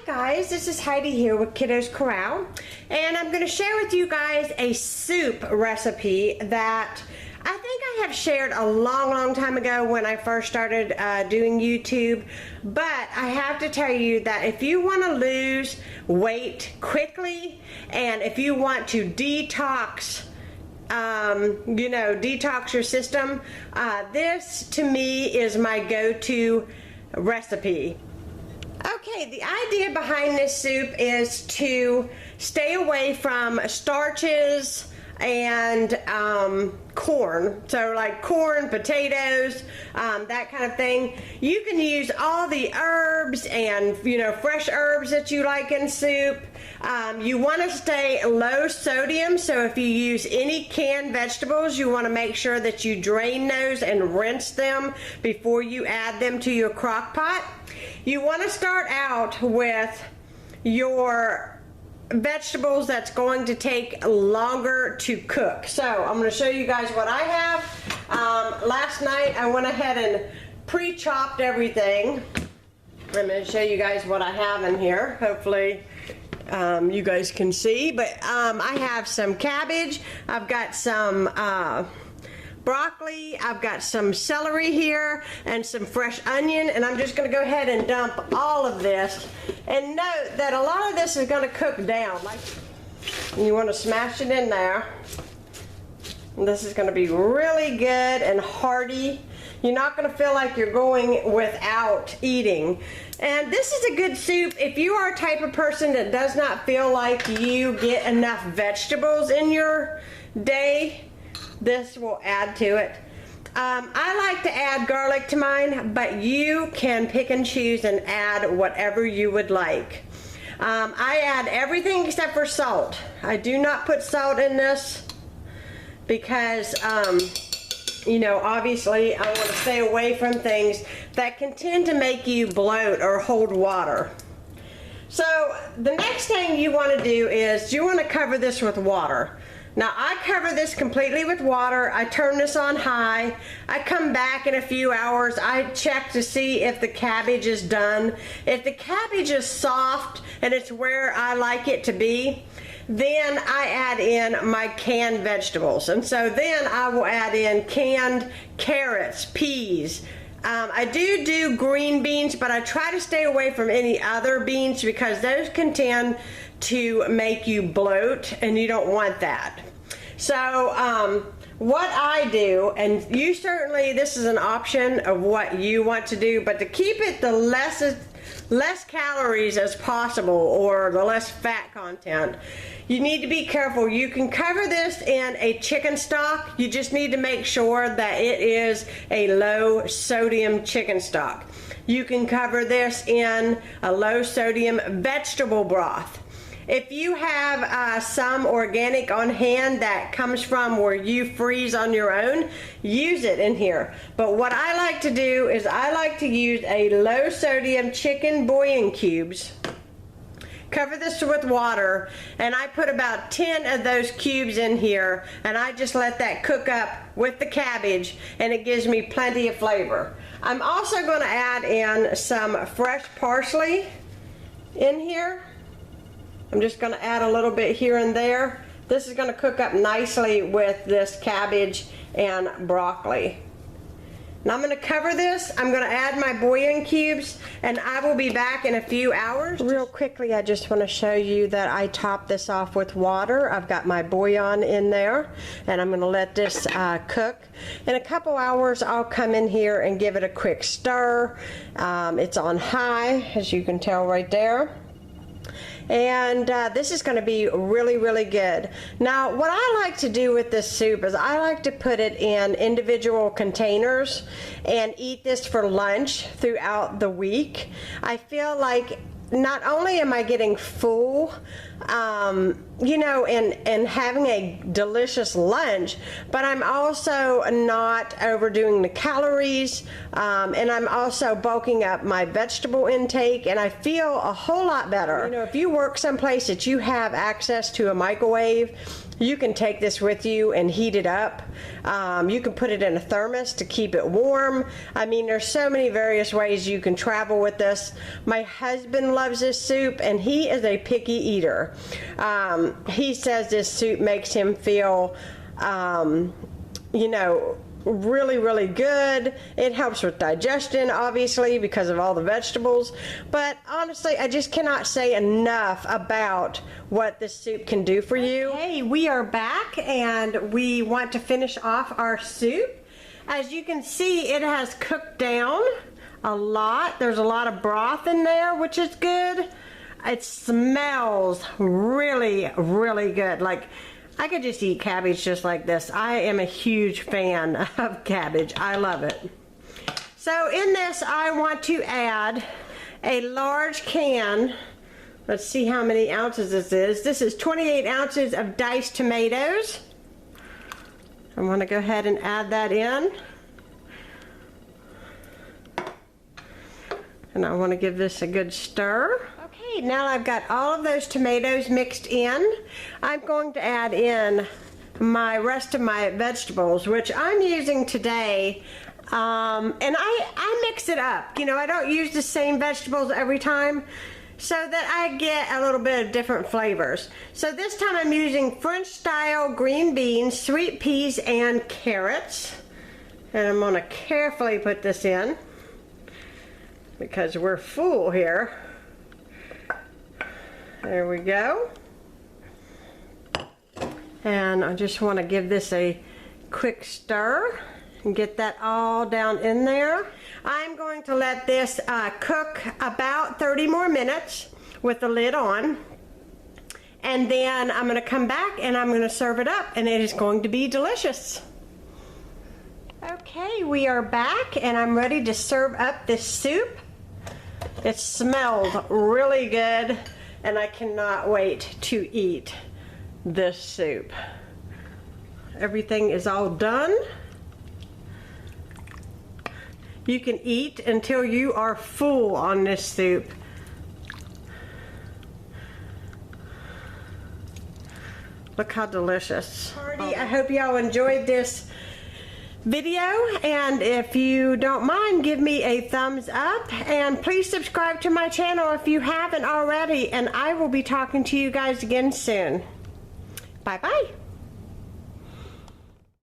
Hi guys, this is Heidi here with Kiddos Corral, and I'm going to share with you guys a soup recipe that I think I have shared a long time ago when I first started doing YouTube, but I have to tell you that if you want to lose weight quickly and if you want to detox detox your system, this to me is my go-to recipe. Okay, the idea behind this soup is to stay away from starches and corn. So like corn, potatoes, that kind of thing. You can use all the herbs and fresh herbs that you like in soup. You want to stay low sodium, so if you use any canned vegetables, you want to make sure that you drain those and rinse them before you add them to your crock pot. You want to start out with your vegetables that's going to take longer to cook. So I'm going to show you guys what I have. Last night I went ahead and pre-chopped everything. I'm going to show you guys what I have in here. Hopefully you guys can see, but I have some cabbage, I've got some broccoli, I've got some celery here, and some fresh onion, and I'm just going to go ahead and dump all of this. And note that a lot of this is going to cook down. You want to smash it in there. And this is going to be really good and hearty. You're not going to feel like you're going without eating. And this is a good soup if you are a type of person that does not feel like you get enough vegetables in your day. This will add to it. I like to add garlic to mine, but you can pick and choose and add whatever you would like. I add everything except for salt. I do not put salt in this because obviously I want to stay away from things that can tend to make you bloat or hold water. So the next thing you want to do is you want to cover this with water. Now I cover this completely with water. I turn this on high. I come back in a few hours. I check to see if the cabbage is done. If the cabbage is soft and it's where I like it to be, then I add in my canned vegetables. And so then I will add in canned carrots, peas. I do green beans, but I try to stay away from any other beans because those can tend to make you bloat, and you don't want that. So what I do, and you certainly, this is an option of what you want to do, but to keep it the less calories as possible, or the less fat content, you need to be careful. You can cover this in a chicken stock. You just need to make sure that it is a low sodium chicken stock. You can cover this in a low sodium vegetable broth. If you have some organic on hand that comes from where you freeze on your own, use it in here. But what I like to do is I like to use a low sodium chicken bouillon cubes. Cover this with water, and I put about 10 of those cubes in here, and I just let that cook up with the cabbage, and it gives me plenty of flavor. I'm also going to add in some fresh parsley in here. I'm just going to add a little bit here and there. This is going to cook up nicely with this cabbage and broccoli. Now I'm going to cover this. I'm going to add my bouillon cubes, and I will be back in a few hours. Real quickly, I just want to show you that I top this off with water. I've got my bouillon in there, and I'm going to let this cook. In a couple hours, I'll come in here and give it a quick stir. It's on high, as you can tell right there. And this is going to be really good. Now what I like to do with this soup is I like to put it in individual containers and eat this for lunch throughout the week. I feel like not only am I getting full, and having a delicious lunch, but I'm also not overdoing the calories, and I'm also bulking up my vegetable intake, and I feel a whole lot better. If you work someplace that you have access to a microwave, You can take this with you and heat it up. You can put it in a thermos to keep it warm. I mean, there's so many various ways you can travel with this. My husband loves this soup, and he is a picky eater. He says this soup makes him feel, you know, really, really good. It helps with digestion, obviously, because of all the vegetables. But honestly, I just cannot say enough about what this soup can do for you. Hey, we are back, and we want to finish off our soup. As you can see, it has cooked down a lot. There's a lot of broth in there, which is good. It smells really, really good. Like, I could just eat cabbage just like this. I am a huge fan of cabbage. I love it. So in this, I want to add a large can. Let's see how many ounces this is. This is 28 ounces of diced tomatoes. I want to go ahead and add that in. And I want to give this a good stir. Okay, now I've got all of those tomatoes mixed in. I'm going to add in my rest of my vegetables, which I'm using today. And I mix it up. You know, I don't use the same vegetables every time, so that I get a little bit of different flavors. So this time I'm using French style green beans, sweet peas, and carrots. And I'm going to carefully put this in, because we're full here. There we go. And I just want to give this a quick stir and get that all down in there. I'm going to let this cook about 30 more minutes with the lid on. And then I'm going to come back and I'm going to serve it up, and it is going to be delicious. Okay, we are back, and I'm ready to serve up this soup. It smells really good, and I cannot wait to eat this soup. Everything is all done. You can eat until you are full on this soup. Look how delicious. I hope y'all enjoyed this video, and if you don't mind, give me a thumbs up, and please subscribe to my channel if you haven't already, and I will be talking to you guys again soon. Bye bye.